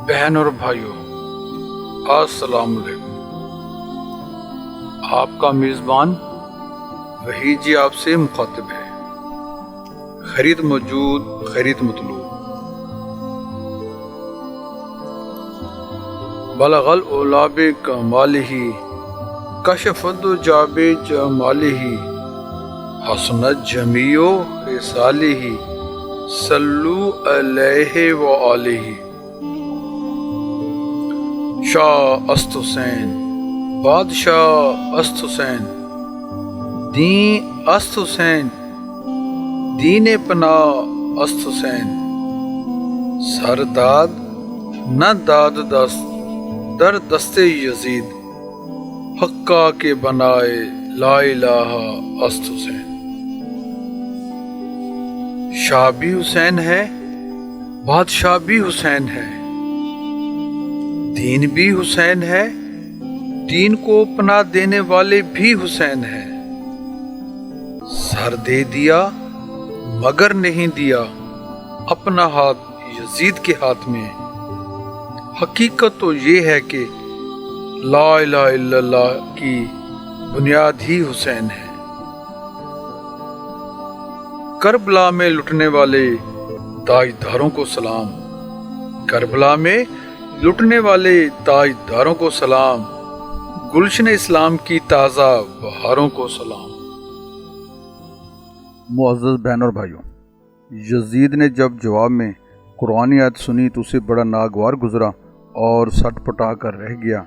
بہن اور بھائیوں، السلام علیکم۔ آپ کا میزبان وحید جی آپ سے مخاطب ہے۔ خرید موجود، خرید مطلوب۔ بلغ العلا بکمالہ، کشف الدجی بجمالہ، حسنت جمیع خصالہ، صلوا علیہ وآلہ۔ شاہ است حسین، بادشاہ است حسین، دین است حسین، دین پناہ است حسین۔ سر داد نہ داد دست در دست یزید، حقا کے بنائے لا الہ است حسین۔ شاہ بھی حسین ہے، بادشاہ بھی حسین ہے، دین بھی حسین ہے، دین کو پناہ دینے والے بھی حسین ہیں۔ سر دے دیا مگر نہیں دیا اپنا ہاتھ یزید کے ہاتھ میں۔ حقیقت تو یہ ہے کہ لا الہ الا اللہ کی بنیاد ہی حسین ہے۔ کربلا میں لٹنے والے تاجداروں کو سلام، کربلا میں لٹنے والے تاجداروں کو سلام، گلشن اسلام کی تازہ بہاروں کو سلام۔ معزز بہن اور بھائیوں، یزید نے جب جواب میں قرآن آیت سنی تو اسے بڑا ناگوار گزرا اور سٹ پٹا کر رہ گیا۔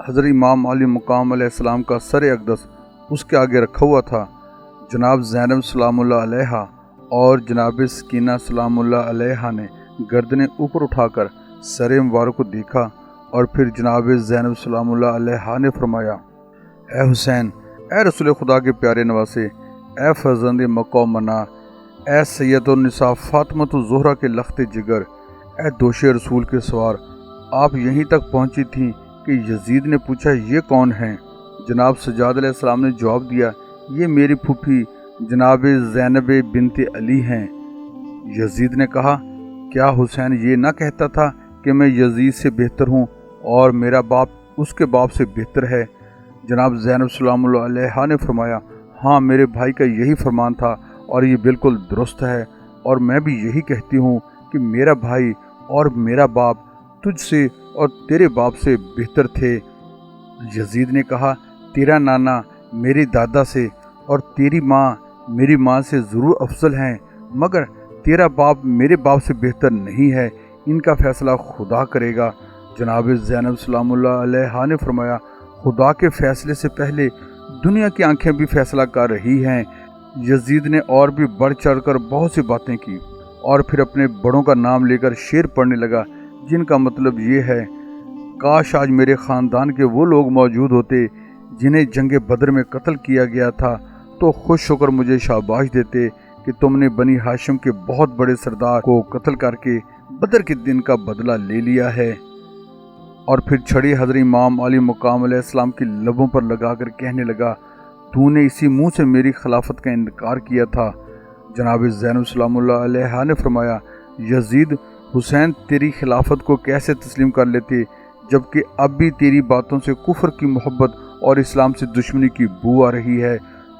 حضرت امام علی مقام علیہ السلام کا سر اقدس اس کے آگے رکھا ہوا تھا۔ جناب زینب سلام اللہ علیہا اور جناب سکینہ سلام اللہ علیہا نے گردنیں اوپر اٹھا کر سر مبارک کو دیکھا اور پھر جناب زینب سلام اللہ علیہا نے فرمایا، اے حسین، اے رسول خدا کے پیارے نواسے، اے فرزند مکہ و منا، اے سید النساء فاطمۃ الزہرا کے لخت جگر، اے دوش رسول کے سوار، آپ یہیں تک پہنچی تھیں کہ یزید نے پوچھا یہ کون ہیں؟ جناب سجاد علیہ السلام نے جواب دیا، یہ میری پھوپھی جناب زینب بنت علی ہیں۔ یزید نے کہا، کیا حسین یہ نہ کہتا تھا کہ میں یزید سے بہتر ہوں اور میرا باپ اس کے باپ سے بہتر ہے؟ جناب زینب سلام اللہ علیہا نے فرمایا، ہاں میرے بھائی کا یہی فرمان تھا اور یہ بالکل درست ہے، اور میں بھی یہی کہتی ہوں کہ میرا بھائی اور میرا باپ تجھ سے اور تیرے باپ سے بہتر تھے۔ یزید نے کہا، تیرا نانا میرے دادا سے اور تیری ماں میری ماں سے ضرور افضل ہیں، مگر تیرا باپ میرے باپ سے بہتر نہیں ہے، ان کا فیصلہ خدا کرے گا۔ جناب زینب سلام اللہ علیہا نے فرمایا، خدا کے فیصلے سے پہلے دنیا کی آنکھیں بھی فیصلہ کر رہی ہیں۔ یزید نے اور بھی بڑھ چڑھ کر بہت سی باتیں کی اور پھر اپنے بڑوں کا نام لے کر شعر پڑھنے لگا، جن کا مطلب یہ ہے، کاش آج میرے خاندان کے وہ لوگ موجود ہوتے جنہیں جنگ بدر میں قتل کیا گیا تھا، تو خوش ہو کر مجھے شاباش دیتے کہ تم نے بنی ہاشم کے بہت بڑے سردار کو قتل کر کے بدر کے دن کا بدلہ لے لیا ہے۔ اور پھر چھڑی حضرت امام علی مقام علیہ السلام کی لبوں پر لگا کر کہنے لگا، تو نے اسی منہ سے میری خلافت کا انکار کیا تھا۔ جناب زینب سلام اللہ علیہا نے فرمایا، یزید، حسین تیری خلافت کو کیسے تسلیم کر لیتے جبکہ اب بھی تیری باتوں سے کفر کی محبت اور اسلام سے دشمنی کی بو آ رہی ہے۔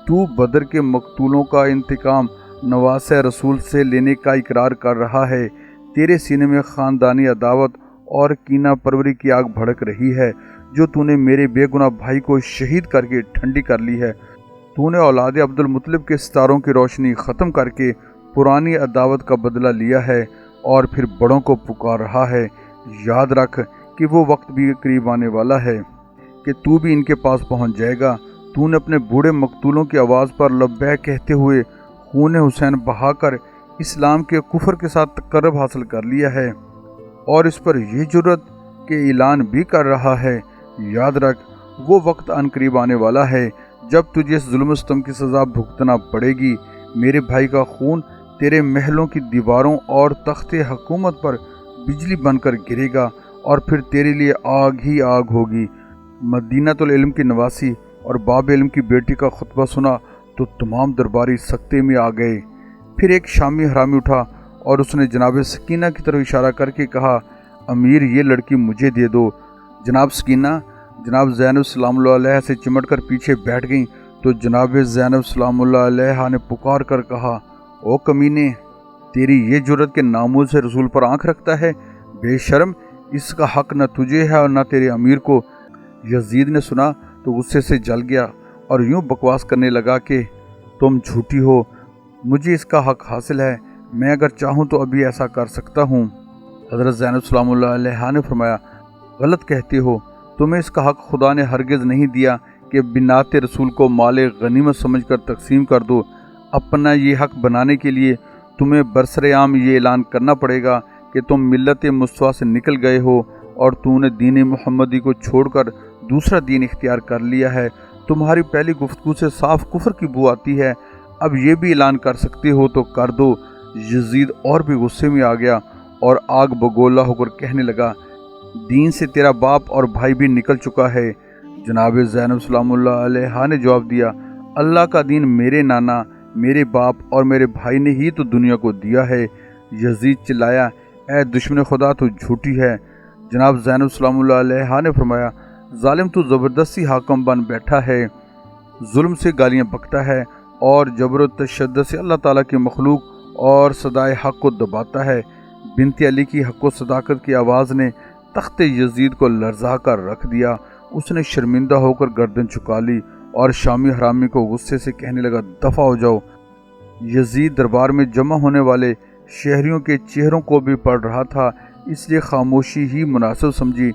تو بدر کے مقتولوں کا انتقام نواسہ رسول سے لینے کا اقرار کر رہا ہے، تیرے سینے میں خاندانی عداوت اور کینہ پروری کی آگ بھڑک رہی ہے جو تو نے میرے بے گناہ بھائی کو شہید کر کے ٹھنڈی کر لی ہے۔ تو نے اولاد عبد المطلب کے ستاروں کی روشنی ختم کر کے پرانی عداوت کا بدلہ لیا ہے اور پھر بڑوں کو پکار رہا ہے۔ یاد رکھ کہ وہ وقت بھی قریب آنے والا ہے کہ تو بھی ان کے پاس پہنچ جائے گا۔ تو نے اپنے بوڑھے مقتولوں کی آواز پر لبیک کہتے ہوئے خون حسین بہا کر اسلام کے کفر کے ساتھ تقرب حاصل کر لیا ہے اور اس پر یہ جرت کہ اعلان بھی کر رہا ہے۔ یاد رکھ وہ وقت ان قریب آنے والا ہے جب تجھے اس ظلم و ستم کی سزا بھگتنا پڑے گی۔ میرے بھائی کا خون تیرے محلوں کی دیواروں اور تخت حکومت پر بجلی بن کر گرے گا اور پھر تیرے لیے آگ ہی آگ ہوگی۔ مدینۃ العلم کی نواسی اور باب علم کی بیٹی کا خطبہ سنا تو تمام درباری سکتے میں آ گئے۔ پھر ایک شامی حرامی اٹھا اور اس نے جناب سکینہ کی طرف اشارہ کر کے کہا، امیر یہ لڑکی مجھے دے دو۔ جناب سکینہ جناب زینب سلام اللہ علیہ سے چمٹ کر پیچھے بیٹھ گئیں تو جناب زینب سلام اللہ علیہ نے پکار کر کہا، او کمینے، تیری یہ جرت کہ ناموس سے رسول پر آنکھ رکھتا ہے؟ بے شرم، اس کا حق نہ تجھے ہے اور نہ تیرے امیر کو۔ یزید نے سنا تو غصے سے جل گیا اور یوں بکواس کرنے لگا کہ تم جھوٹی ہو، مجھے اس کا حق حاصل ہے، میں اگر چاہوں تو ابھی ایسا کر سکتا ہوں۔ حضرت زینب سلام اللہ علیہ نے فرمایا، غلط کہتے ہو، تمہیں اس کا حق خدا نے ہرگز نہیں دیا کہ بنات رسول کو مال غنیمت سمجھ کر تقسیم کر دو۔ اپنا یہ حق بنانے کے لیے تمہیں برسر عام یہ اعلان کرنا پڑے گا کہ تم ملت مصطفیٰ سے نکل گئے ہو اور تو نے دین محمدی کو چھوڑ کر دوسرا دین اختیار کر لیا ہے۔ تمہاری پہلی گفتگو سے صاف کفر کی بو آتی ہے، اب یہ بھی اعلان کر سکتے ہو تو کر دو۔ یزید اور بھی غصے میں آ گیا اور آگ بگولا ہو کر کہنے لگا، دین سے تیرا باپ اور بھائی بھی نکل چکا ہے۔ جناب زینب سلام اللہ علیہ نے جواب دیا، اللہ کا دین میرے نانا، میرے باپ اور میرے بھائی نے ہی تو دنیا کو دیا ہے۔ یزید چلایا، اے دشمن خدا، تو جھوٹی ہے۔ جناب زینب سلام اللہ علیہ نے فرمایا، ظالم تو زبردستی حاکم بن بیٹھا ہے، ظلم سے گالیاں بکتا ہے اور جبر و تشدد سے اللہ تعالیٰ کی مخلوق اور صدائے حق کو دباتا ہے۔ بنت علی کی حق و صداقت کی آواز نے تخت یزید کو لرزا کر رکھ دیا۔ اس نے شرمندہ ہو کر گردن جھکا لی اور شامی حرامی کو غصے سے کہنے لگا، دفع ہو جاؤ۔ یزید دربار میں جمع ہونے والے شہریوں کے چہروں کو بھی پڑھ رہا تھا، اس لیے خاموشی ہی مناسب سمجھی۔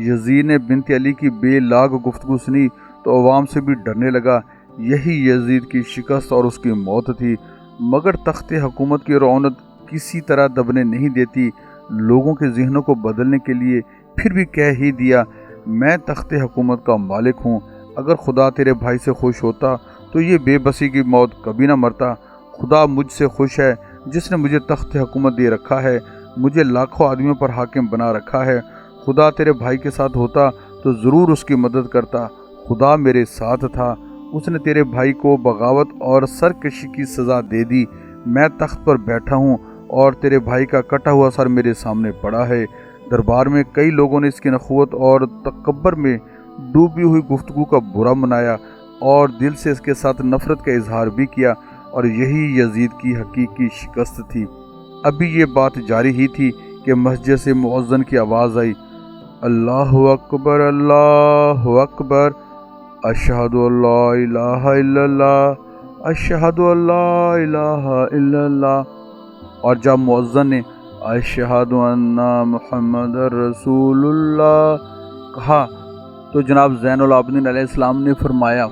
یزید نے بنت علی کی بے لاگ گفتگو سنی تو عوام سے بھی ڈرنے لگا۔ یہی یزید کی شکست اور اس کی موت تھی، مگر تخت حکومت کی رونق کسی طرح دبنے نہیں دیتی۔ لوگوں کے ذہنوں کو بدلنے کے لیے پھر بھی کہہ ہی دیا، میں تخت حکومت کا مالک ہوں، اگر خدا تیرے بھائی سے خوش ہوتا تو یہ بے بسی کی موت کبھی نہ مرتا۔ خدا مجھ سے خوش ہے جس نے مجھے تخت حکومت دے رکھا ہے، مجھے لاکھوں آدمیوں پر حاکم بنا رکھا ہے۔ خدا تیرے بھائی کے ساتھ ہوتا تو ضرور اس کی مدد کرتا، خدا میرے ساتھ تھا، اس نے تیرے بھائی کو بغاوت اور سرکشی کی سزا دے دی۔ میں تخت پر بیٹھا ہوں اور تیرے بھائی کا کٹا ہوا سر میرے سامنے پڑا ہے۔ دربار میں کئی لوگوں نے اس کی نخوت اور تکبر میں ڈوبی ہوئی گفتگو کا برا منایا اور دل سے اس کے ساتھ نفرت کا اظہار بھی کیا، اور یہی یزید کی حقیقی شکست تھی۔ ابھی یہ بات جاری ہی تھی کہ مسجد سے مؤذن کی آواز آئی، اللہ اکبر اللہ اکبر، اشہد ان لا الہ الا اللہ اشہد ان لا الہ الا اللہ۔ اور جب مؤذن نے اشہد ان محمد رسول اللہ کہا تو جناب زین العابدین علیہ السلام نے فرمایا،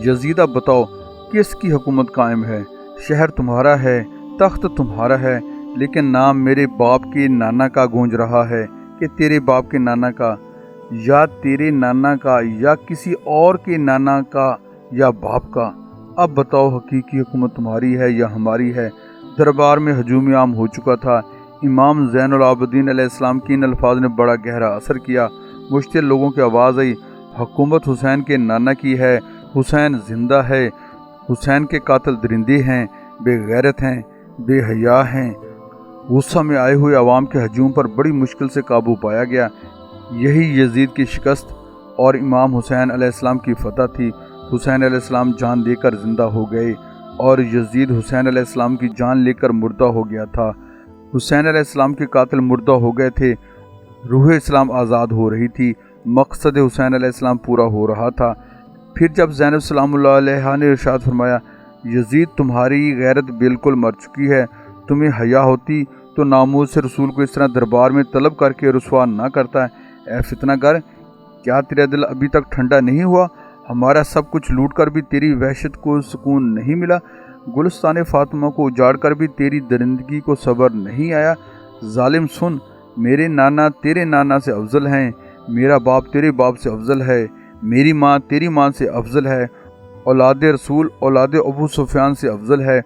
یزید اب بتاؤ کس کی حکومت قائم ہے؟ شہر تمہارا ہے، تخت تمہارا ہے، لیکن نام میرے باپ کے نانا کا گونج رہا ہے کہ تیرے باپ کے نانا کا، یا تیرے نانا کا، یا کسی اور کے نانا کا یا باپ کا۔ اب بتاؤ حقیقی حکومت تمہاری ہے یا ہماری ہے؟ دربار میں ہجوم عام ہو چکا تھا۔ امام زین العابدین علیہ السلام کی ان الفاظ نے بڑا گہرا اثر کیا۔ مشتعل لوگوں کی آواز آئی، حکومت حسین کے نانا کی ہے، حسین زندہ ہے، حسین کے قاتل درندے ہیں، بے غیرت ہیں، بے حیا ہیں۔ غصہ میں آئے ہوئے عوام کے ہجوم پر بڑی مشکل سے قابو پایا گیا۔ یہی یزید کی شکست اور امام حسین علیہ السلام کی فتح تھی۔ حسین علیہ السلام جان دے کر زندہ ہو گئے اور یزید حسین علیہ السلام کی جان لے کر مردہ ہو گیا تھا۔ حسین علیہ السلام کے قاتل مردہ ہو گئے تھے، روح اسلام آزاد ہو رہی تھی، مقصد حسین علیہ السلام پورا ہو رہا تھا۔ پھر جب زینب سلام اللہ علیہ نے ارشاد فرمایا، یزید تمہاری غیرت بالکل مر چکی ہے، تمہیں حیا ہوتی تو ناموس سے رسول کو اس طرح دربار میں طلب کر کے رسوا نہ کرتا ہے۔ اے فتنہ گر، کیا تیرا دل ابھی تک ٹھنڈا نہیں ہوا؟ ہمارا سب کچھ لوٹ کر بھی تیری وحشت کو سکون نہیں ملا، گلستان فاطمہ کو اجاڑ کر بھی تیری درندگی کو صبر نہیں آیا۔ ظالم سن، میرے نانا تیرے نانا سے افضل ہیں، میرا باپ تیرے باپ سے افضل ہے، میری ماں تیری ماں سے افضل ہے، اولاد رسول اولاد ابو سفیان سے افضل ہے،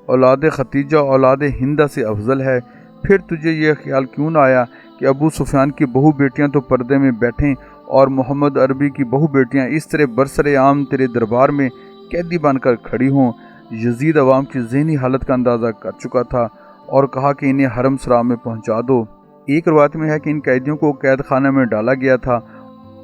اولاد ختیجہ اولاد ہندہ سے افضل ہے۔ پھر تجھے یہ خیال کیوں نہ آیا کہ ابو سفیان کی بہو بیٹیاں تو پردے میں بیٹھیں اور محمد عربی کی بہو بیٹیاں اس طرح برسر عام تیرے دربار میں قیدی بن کر کھڑی ہوں؟ یزید عوام کی ذہنی حالت کا اندازہ کر چکا تھا اور کہا کہ انہیں حرم سرا میں پہنچا دو۔ ایک روایت میں ہے کہ ان قیدیوں کو قید خانہ میں ڈالا گیا تھا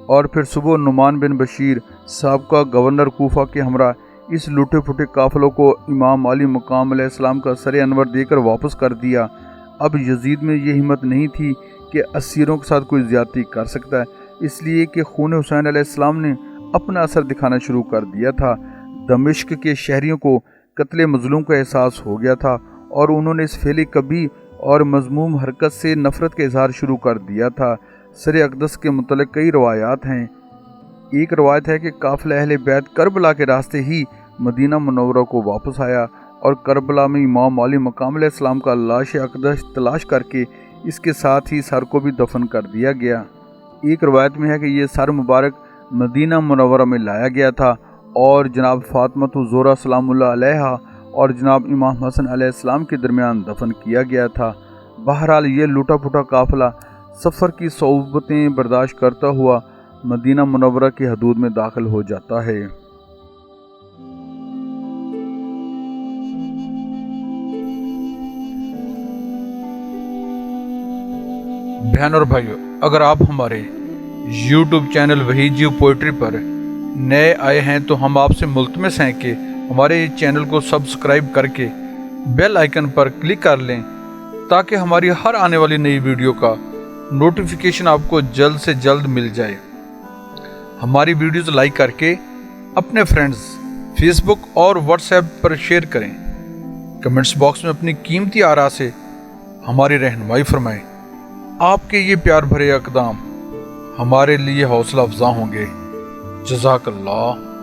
اور پھر صبح نعمان بن بشیر سابقہ گورنر کوفہ کے ہمراہ اس لوٹے پھوٹے قافلوں کو امام علی مقام علیہ السلام کا سر انور دے کر واپس کر دیا۔ اب یزید میں یہ ہمت نہیں تھی کہ اسیروں کے ساتھ کوئی زیادتی کر سکتا ہے، اس لیے کہ خون حسین علیہ السلام نے اپنا اثر دکھانا شروع کر دیا تھا۔ دمشق کے شہریوں کو قتل مظلوم کا احساس ہو گیا تھا اور انہوں نے اس فعل کبھی اور مذموم حرکت سے نفرت کا اظہار شروع کر دیا تھا۔ سر اقدس کے متعلق کئی روایات ہیں۔ ایک روایت ہے کہ قافلہ اہل بیت کربلا کے راستے ہی مدینہ منورہ کو واپس آیا اور کربلا میں امام علی مقام علیہ السلام کا لاش اقدس تلاش کر کے اس کے ساتھ ہی سر کو بھی دفن کر دیا گیا۔ ایک روایت میں ہے کہ یہ سر مبارک مدینہ منورہ میں لایا گیا تھا اور جناب فاطمہ الزہرا سلام اللہ علیہا اور جناب امام حسن علیہ السلام کے درمیان دفن کیا گیا تھا۔ بہرحال یہ لوٹا پھوٹا قافلہ سفر کی صعوبتیں برداشت کرتا ہوا مدینہ منورہ کی حدود میں داخل ہو جاتا ہے۔ بہن اور بھائیو، اگر آپ ہمارے YouTube channel Waheed Jio poetry پر نئے آئے ہیں تو ہم آپ سے ملتمس ہیں کہ ہمارے چینل کو سبسکرائب کر کے بیل آئیکن پر کلک کر لیں تاکہ ہماری ہر آنے والی نئی ویڈیو کا نوٹیفیکیشن آپ کو جلد سے جلد مل جائے۔ ہماری ویڈیوز لائک کر کے اپنے فرینڈز فیس بک اور واٹس ایپ پر شیئر کریں۔ کمنٹس باکس میں اپنی قیمتی آراء سے ہماری رہنمائی فرمائیں۔ آپ کے یہ پیار بھرے اقدام ہمارے لیے حوصلہ افزا ہوں گے۔ جزاک اللہ۔